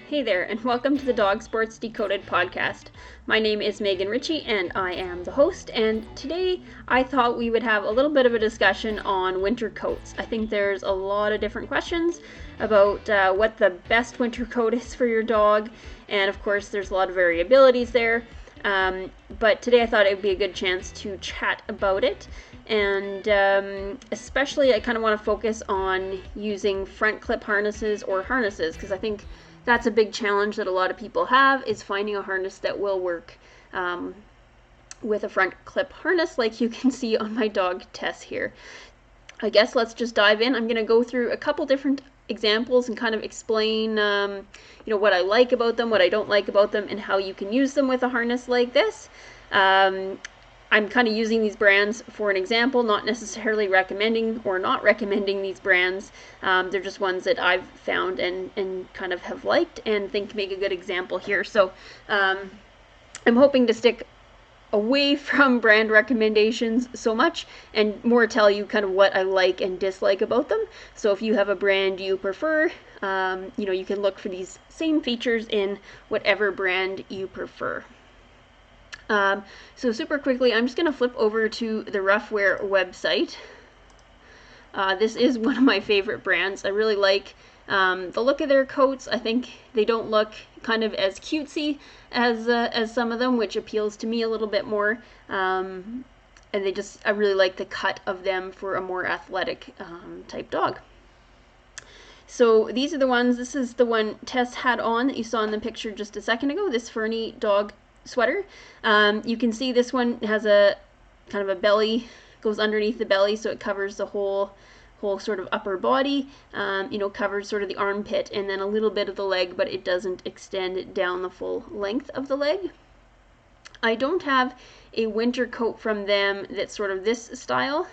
Hey there, and welcome to the Dog Sports Decoded podcast. My name is Megan Ritchie, and I am the host, and today I thought we would have a little bit of a discussion on winter coats. I think there's a lot of different questions about what the best winter coat is for your dog, and of course there's a lot of variabilities there, but today I thought it would be a good chance to chat about it. And especially I kind of want to focus on using front clip harnesses or harnesses, because I think that's a big challenge that a lot of people have, is finding a harness that will work with a front clip harness, like you can see on my dog Tess here. I guess let's just dive in. I'm going to go through a couple different examples and kind of explain what I like about them, what I don't like about them, and how you can use them with a harness like this. I'm kind of using these brands for an example, not necessarily recommending or not recommending these brands. They're just ones that I've found and kind of have liked and think make a good example here. So I'm hoping to stick away from brand recommendations so much and more tell you kind of what I like and dislike about them. So if you have a brand you prefer, you can look for these same features in whatever brand you prefer. So super quickly, I'm just going to flip over to the Ruffwear website. This is one of my favorite brands. I really like the look of their coats. I think they don't look kind of as cutesy as some of them, which appeals to me a little bit more. And I really like the cut of them for a more athletic type dog. So these are the ones. This is the one Tess had on that you saw in the picture just a second ago, this Fernie dog sweater. You can see this one has a kind of a belly, goes underneath the belly, so it covers the whole sort of upper body, covers sort of the armpit and then a little bit of the leg, but it doesn't extend down the full length of the leg. I don't have a winter coat from them that's sort of this style,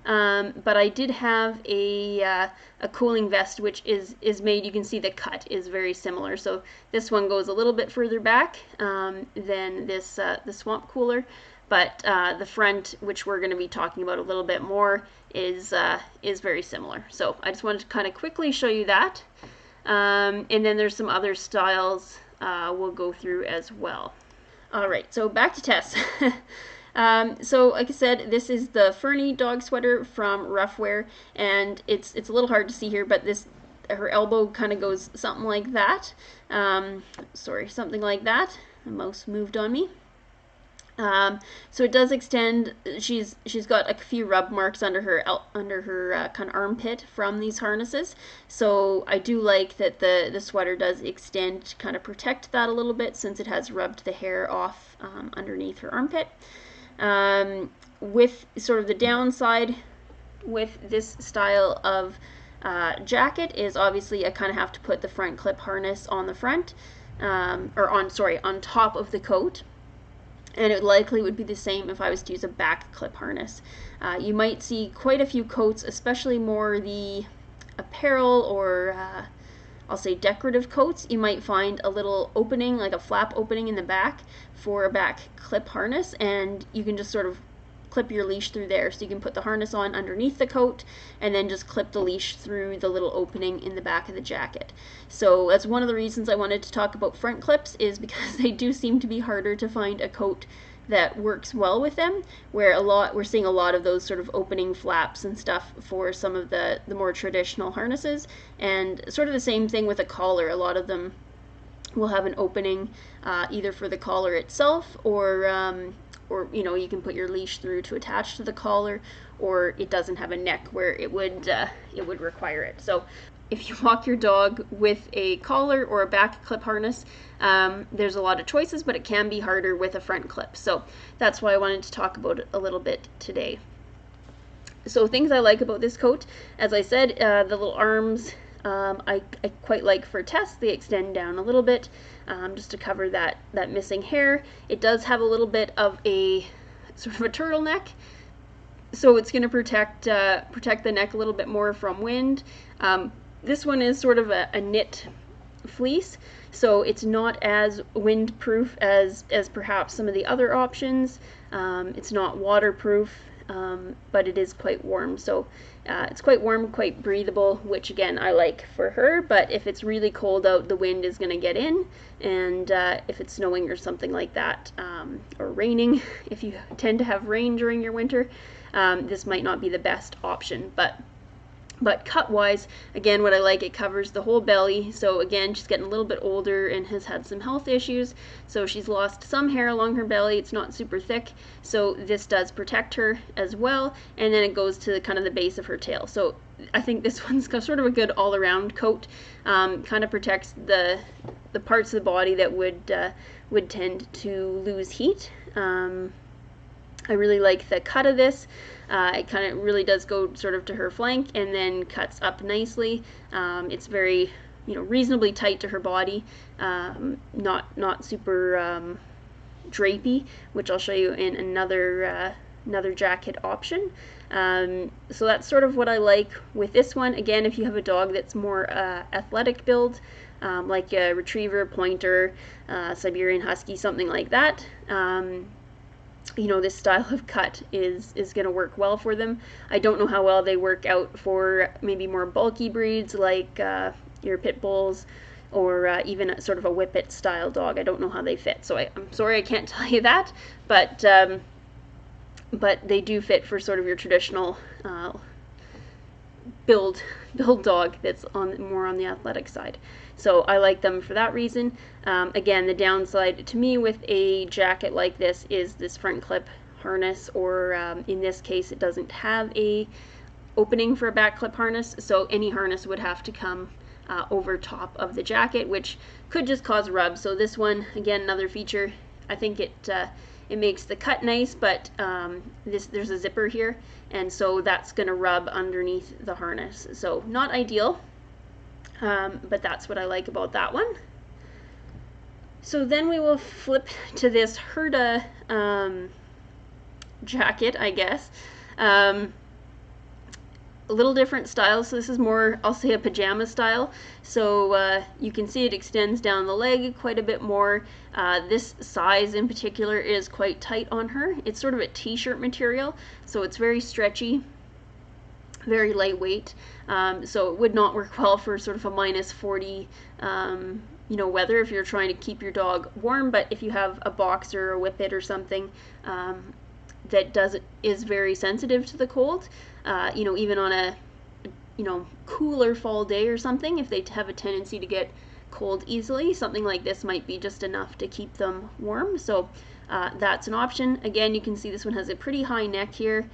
but I did have a cooling vest, which is made, you can see the cut is very similar. So this one goes a little bit further back than this the swamp cooler, but the front, which we're going to be talking about a little bit more, is very similar. So I just wanted to kind of quickly show you that, and then there's some other styles we'll go through as well. All right, so back to Tess. So like I said, this is the Fernie dog sweater from Ruffwear, and it's a little hard to see here, but her elbow kind of goes something like that. Something like that. The mouse moved on me. So it does extend. She's got a few rub marks under her kind of armpit from these harnesses. So I do like that the sweater does extend to kind of protect that a little bit, since it has rubbed the hair off underneath her armpit. With sort of the downside with this style of jacket is obviously I kind of have to put the front clip harness on the front, on top of the coat. And it likely would be the same if I was to use a back clip harness. You might see quite a few coats, especially more the apparel or I'll say decorative coats. You might find a little opening, like a flap opening in the back for a back clip harness, and you can just sort of clip your leash through there. So you can put the harness on underneath the coat and then just clip the leash through the little opening in the back of the jacket. So that's one of the reasons I wanted to talk about front clips, is because they do seem to be harder to find a coat that works well with them, where we're seeing a lot of those sort of opening flaps and stuff for some of the more traditional harnesses, and sort of the same thing with a collar. A lot of them will have an opening either for the collar itself, or you can put your leash through to attach to the collar, or it doesn't have a neck where it would require it. So if you walk your dog with a collar or a back clip harness, there's a lot of choices, but it can be harder with a front clip. So that's why I wanted to talk about it a little bit today. So things I like about this coat, as I said, the little arms, I quite like for Tess. They extend down a little bit, just to cover that missing hair. It does have a little bit of a sort of a turtleneck, so it's going to protect the neck a little bit more from wind. This one is sort of a knit fleece, so it's not as windproof as perhaps some of the other options. It's not waterproof, but it is quite warm. So it's quite warm, quite breathable, which again I like for her. But if it's really cold out, the wind is going to get in, and if it's snowing or something like that, or raining, if you tend to have rain during your winter, this might not be the best option. But cut-wise, again, what I like, it covers the whole belly. So again, she's getting a little bit older and has had some health issues. So she's lost some hair along her belly. It's not super thick. So this does protect her as well. And then it goes to kind of the base of her tail. So I think this one's sort of a good all-around coat. Kind of protects the parts of the body that would tend to lose heat. I really like the cut of this. It kind of really does go sort of to her flank and then cuts up nicely. It's very, reasonably tight to her body, not super drapey, which I'll show you in another jacket option. So that's sort of what I like with this one. Again, if you have a dog that's more athletic build, like a retriever, pointer, Siberian husky, something like that, this style of cut is going to work well for them. I don't know how well they work out for maybe more bulky breeds like your pit bulls, or even sort of a whippet style dog. I don't know how they fit, so I'm sorry I can't tell you that, but they do fit for sort of your traditional build dog that's more on the athletic side. So I like them for that reason. Again, the downside to me with a jacket like this is this front clip harness, or in this case it doesn't have a opening for a back clip harness, so any harness would have to come over top of the jacket, which could just cause rub. So this one, again, another feature, I think it makes the cut nice, but there's a zipper here, and so that's going to rub underneath the harness. So not ideal, but that's what I like about that one. So then we will flip to this Hurtta jacket, I guess. A little different style, so this is more, I'll say, a pajama style. So you can see it extends down the leg quite a bit more. This size in particular is quite tight on her. It's sort of a t-shirt material, so it's very stretchy, very lightweight. So it would not work well for sort of a -40 weather if you're trying to keep your dog warm. But if you have a boxer or a whippet or something that is very sensitive to the cold, even on a cooler fall day or something, if they have a tendency to get cold easily, something like this might be just enough to keep them warm. So that's an option. Again, you can see this one has a pretty high neck here.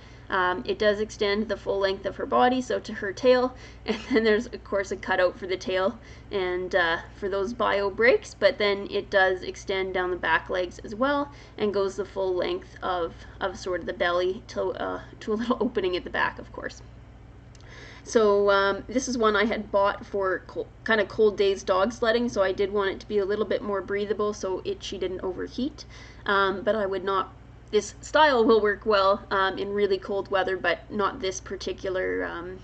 It does extend the full length of her body, so to her tail, and then there's of course a cutout for the tail and for those bio breaks, but then it does extend down the back legs as well and goes the full length of sort of the belly to a little opening at the back, of course. So this is one I had bought for kind of cold days dog sledding, so I did want it to be a little bit more breathable so she didn't overheat, but I would not. This style will work well in really cold weather, but not this particular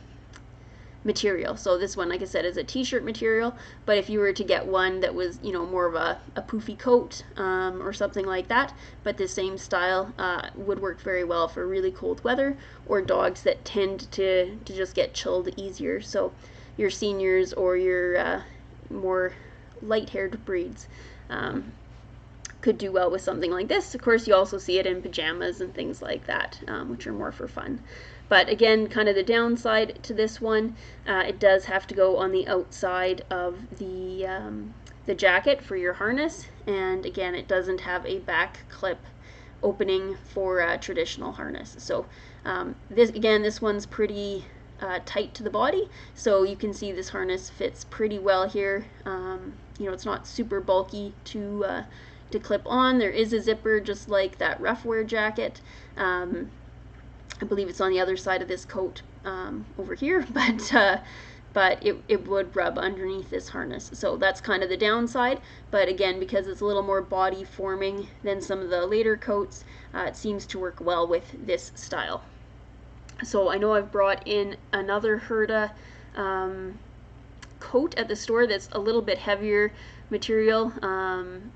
material. So this one, like I said, is a t-shirt material, but if you were to get one that was, more of a poofy coat or something like that, but the same style would work very well for really cold weather, or dogs that tend to just get chilled easier. So your seniors or your more light-haired breeds could do well with something like this. Of course, you also see it in pajamas and things like that, which are more for fun. But again, kind of the downside to this one, it does have to go on the outside of the jacket for your harness, and again, it doesn't have a back clip opening for a traditional harness. So this one's pretty tight to the body, so you can see this harness fits pretty well here. It's not super bulky to clip on. There is a zipper just like that Ruffwear jacket. I believe it's on the other side of this coat over here, but it would rub underneath this harness. So that's kind of the downside, but again, because it's a little more body forming than some of the later coats, it seems to work well with this style. So I know I've brought in another Hurtta coat at the store that's a little bit heavier material.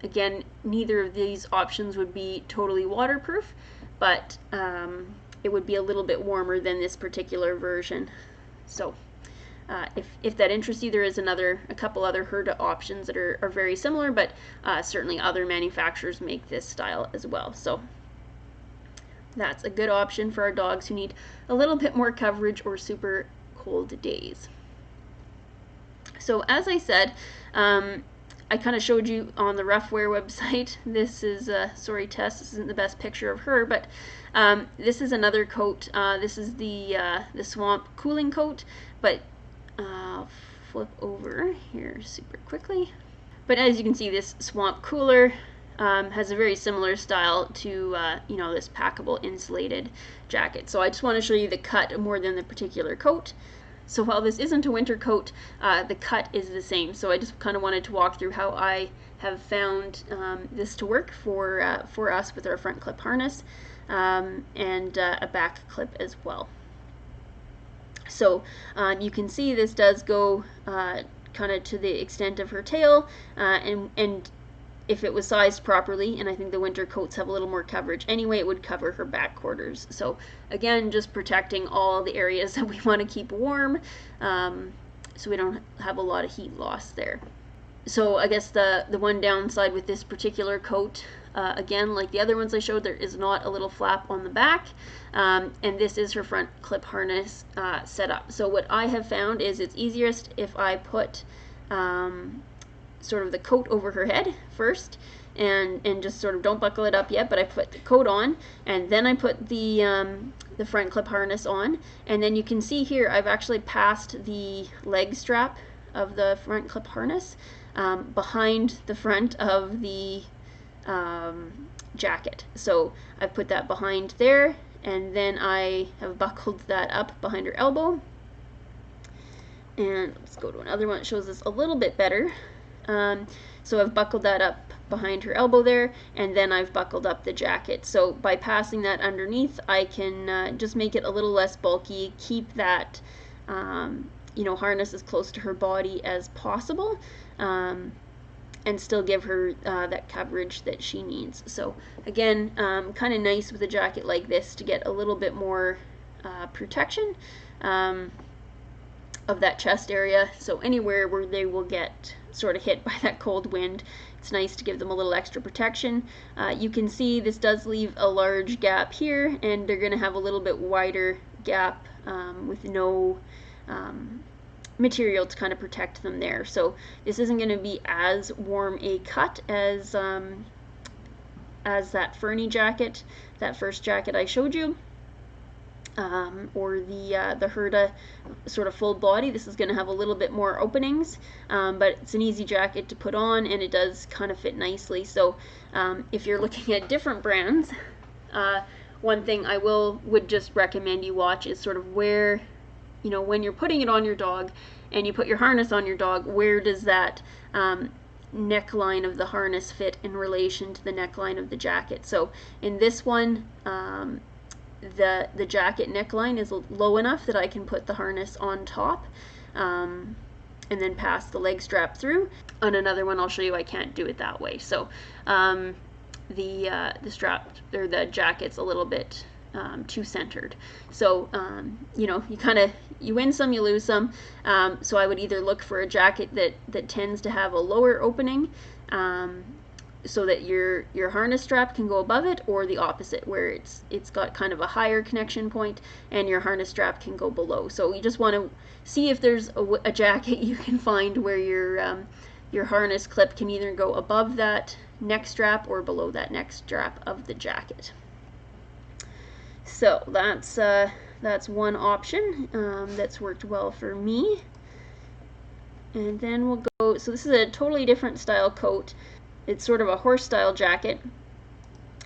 Again, neither of these options would be totally waterproof, but it would be a little bit warmer than this particular version. So if that interests you, there is a couple other Hurtta options that are very similar, but certainly other manufacturers make this style as well. So that's a good option for our dogs who need a little bit more coverage or super cold days. So as I said, I kind of showed you on the Ruffwear website. This is, sorry Tess, this isn't the best picture of her, but this is another coat. This is the Swamp Cooling Coat, but flip over here super quickly. But as you can see, this Swamp Cooler has a very similar style to you know, this packable insulated jacket. So I just want to show you the cut more than the particular coat. So while this isn't a winter coat, the cut is the same. So I just kind of wanted to walk through how I have found this to work for us with our front clip harness and a back clip as well. So you can see this does go kind of to the extent of her tail, and if it was sized properly, and I think the winter coats have a little more coverage anyway, it would cover her back quarters. So again, just protecting all the areas that we want to keep warm, so we don't have a lot of heat loss there. So I guess the one downside with this particular coat, again, like the other ones I showed, there is not a little flap on the back, and this is her front clip harness setup. So what I have found is it's easiest if I put sort of the coat over her head first, and just sort of don't buckle it up yet, but I put the coat on, and then I put the front clip harness on, and then you can see here I've actually passed the leg strap of the front clip harness behind the front of the jacket. So I've put that behind there, and then I have buckled that up behind her elbow. And let's go to another one that shows this a little bit better. So I've buckled that up behind her elbow there, and then I've buckled up the jacket. So by passing that underneath, I can just make it a little less bulky, keep that you know, harness as close to her body as possible, and still give her that coverage that she needs. So again, kind of nice with a jacket like this to get a little bit more protection of that chest area. So anywhere where they will get sort of hit by that cold wind, it's nice to give them a little extra protection. You can see this does leave a large gap here, and they're going to have a little bit wider gap with no material to kind of protect them there. So this isn't going to be as warm a cut as that Fernie jacket, that first jacket I showed you, or the Hurtta sort of full body. This is going to have a little bit more openings, but it's an easy jacket to put on, and it does kind of fit nicely. So if you're looking at different brands, one thing I would just recommend you watch is sort of where, you know, when you're putting it on your dog and you put your harness on your dog, where does that neckline of the harness fit in relation to the neckline of the jacket. So in this one, the jacket neckline is low enough that I can put the harness on top and then pass the leg strap through. On another one I'll show you I can't do it that way. So the strap or the jacket's a little bit too centered. So you know, you win some, you lose some. So I would either look for a jacket that tends to have a lower opening, so that your harness strap can go above it, or the opposite, where it's got kind of a higher connection point and your harness strap can go below. So you just want to see if there's a jacket you can find where your harness clip can either go above that neck strap or below that neck strap of the jacket. So that's one option that's worked well for me. And then we'll go, so this is a totally different style coat. It's sort of a horse style jacket.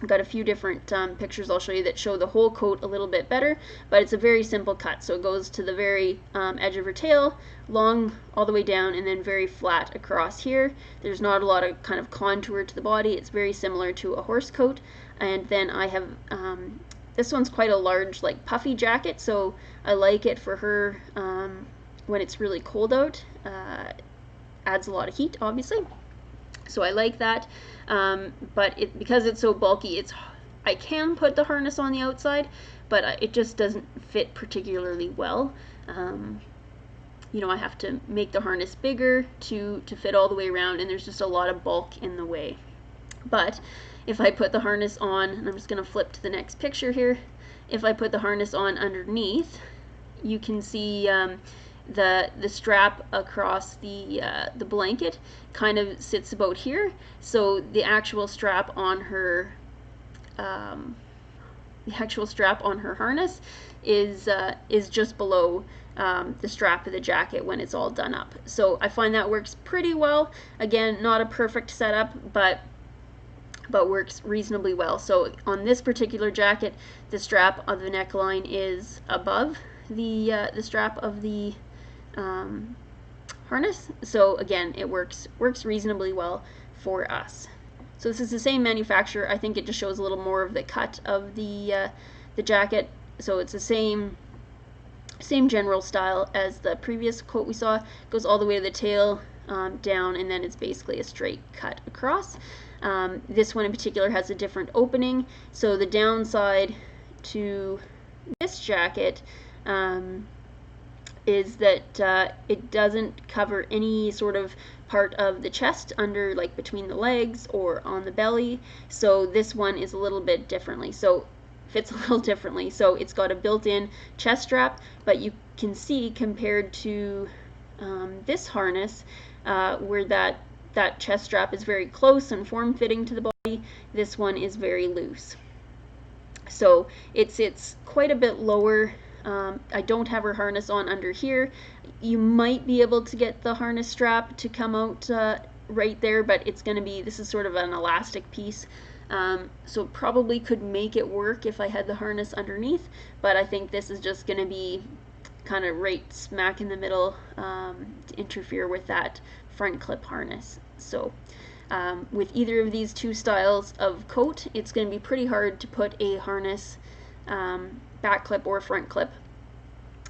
I've got a few different pictures I'll show you that show the whole coat a little bit better, but it's a very simple cut. So it goes to the very edge of her tail, long all the way down, and then very flat across here. There's not a lot of kind of contour to the body. It's very similar to a horse coat. And then I have, this one's quite a large, like puffy jacket, so I like it for her when it's really cold out. Adds a lot of heat, obviously. So I like that, but because it's so bulky, I can put the harness on the outside, but it just doesn't fit particularly well. You know, I have to make the harness bigger to fit all the way around, and there's just a lot of bulk in the way. But if I put the harness on, and I'm just going to flip to the next picture here, if I put the harness on underneath, you can see the strap across the blanket kind of sits about here. So the actual strap on her harness is just below the strap of the jacket when it's all done up. So I find that works pretty well. Again, not a perfect setup, but works reasonably well. So on this particular jacket, the strap of the neckline is above the strap of the harness. So again, it works reasonably well for us. So this is the same manufacturer. I think it just shows a little more of the cut of the jacket. So it's the same general style as the previous coat we saw. It goes all the way to the tail, down, and then it's basically a straight cut across. This one in particular has a different opening. So the downside to this jacket is that it doesn't cover any sort of part of the chest under, like between the legs or on the belly. So this one is a little bit differently. So fits a little differently. So it's got a built-in chest strap, but you can see compared to this harness, where that chest strap is very close and form-fitting to the body, this one is very loose. So it sits quite a bit lower. I don't have her harness on under here. You might be able to get the harness strap to come out right there, but it's going to be, this is sort of an elastic piece. So probably could make it work if I had the harness underneath, but I think this is just going to be kind of right smack in the middle to interfere with that front clip harness. So with either of these two styles of coat, it's going to be pretty hard to put a harness, back clip or front clip,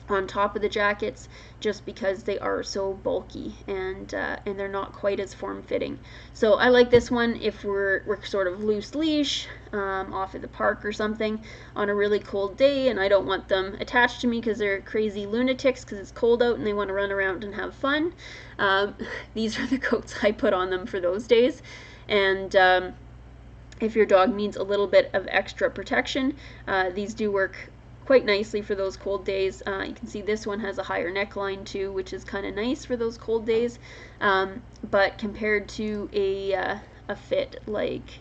on top of the jackets, just because they are so bulky and they're not quite as form-fitting. So I like this one if we're sort of loose leash off at the park or something on a really cold day, and I don't want them attached to me because they're crazy lunatics because it's cold out and they want to run around and have fun. These are the coats I put on them for those days. And if your dog needs a little bit of extra protection, these do work quite nicely for those cold days. You can see this one has a higher neckline too, which is kind of nice for those cold days. But compared to a fit like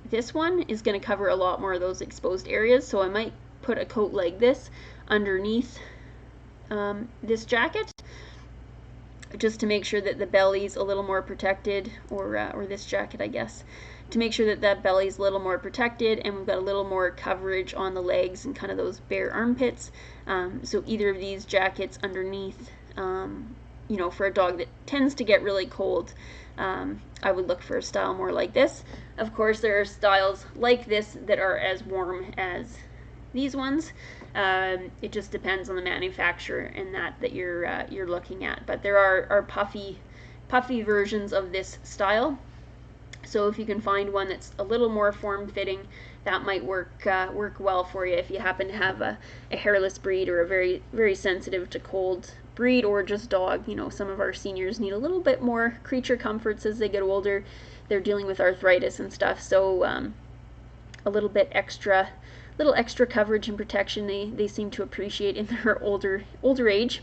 this one is going to cover a lot more of those exposed areas. So I might put a coat like this underneath this jacket, just to make sure that the belly's a little more protected, or this jacket, I guess, to make sure that that belly's a little more protected and we've got a little more coverage on the legs and kind of those bare armpits. So either of these jackets underneath, you know, for a dog that tends to get really cold, I would look for a style more like this. Of course, there are styles like this that are as warm as these ones. It just depends on the manufacturer and that you're looking at. But there are puffy versions of this style. So if you can find one that's a little more form-fitting, that might work well for you if you happen to have a hairless breed or a very, very sensitive to cold breed, or just dog. You know, some of our seniors need a little bit more creature comforts as they get older. They're dealing with arthritis and stuff, so a little extra coverage and protection they seem to appreciate in their older age.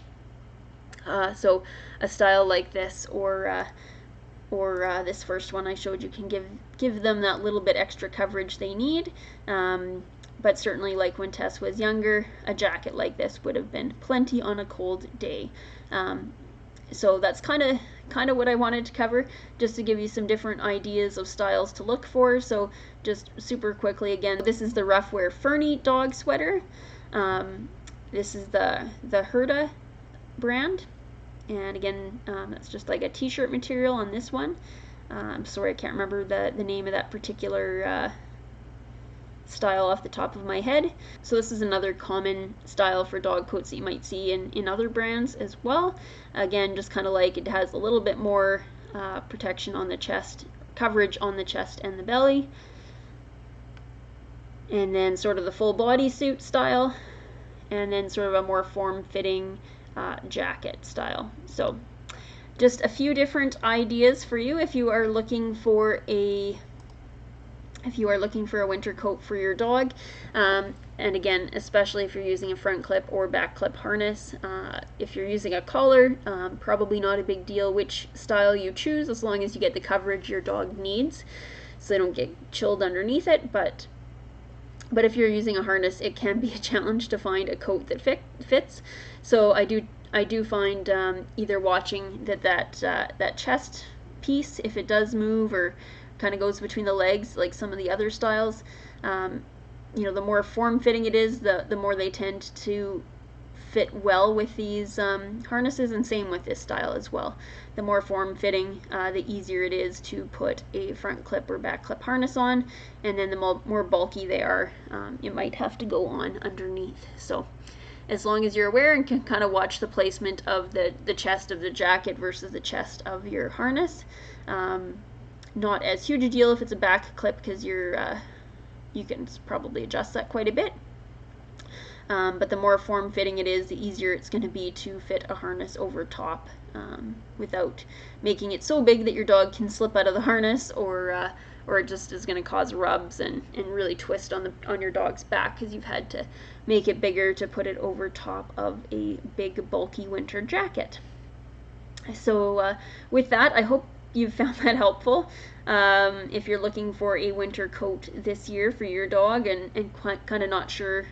So a style like this, or this first one I showed you, can give them that little bit extra coverage they need. But certainly, like when Tess was younger, a jacket like this would have been plenty on a cold day. So that's kind of what I wanted to cover, just to give you some different ideas of styles to look for. So just super quickly again, this is the Ruffwear Fernie dog sweater. This is the Hurtta brand. And again, it's just like a t-shirt material on this one. I'm sorry, I can't remember the name of that particular style off the top of my head. So this is another common style for dog coats that you might see in other brands as well. Again, just kind of like it has a little bit more protection on the chest, coverage on the chest and the belly. and then sort of the full bodysuit style, and then sort of a more form-fitting jacket style. So just a few different ideas for you if you are looking for a winter coat for your dog. And again, especially if you're using a front clip or back clip harness. If you're using a collar, probably not a big deal which style you choose, as long as you get the coverage your dog needs so they don't get chilled underneath it. But if you're using a harness, it can be a challenge to find a coat that fits. So I do find either watching that chest piece, if it does move or kind of goes between the legs like some of the other styles, the more form-fitting it is, the more they tend to fit well with these harnesses, and same with this style as well. The more form-fitting, the easier it is to put a front clip or back clip harness on, and then the more bulky they are, you might have to go on underneath. So as long as you're aware and can kind of watch the placement of the chest of the jacket versus the chest of your harness. Not as huge a deal if it's a back clip, because you can probably adjust that quite a bit. But the more form-fitting it is, the easier it's going to be to fit a harness over top without making it so big that your dog can slip out of the harness, or it just is going to cause rubs and really twist on your dog's back because you've had to make it bigger to put it over top of a big bulky winter jacket. So with that, I hope you've found that helpful. If you're looking for a winter coat this year for your dog and kind of not sure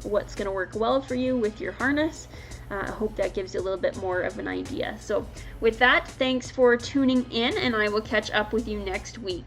what's going to work well for you with your harness, I hope that gives you a little bit more of an idea. So with that, thanks for tuning in, and I will catch up with you next week.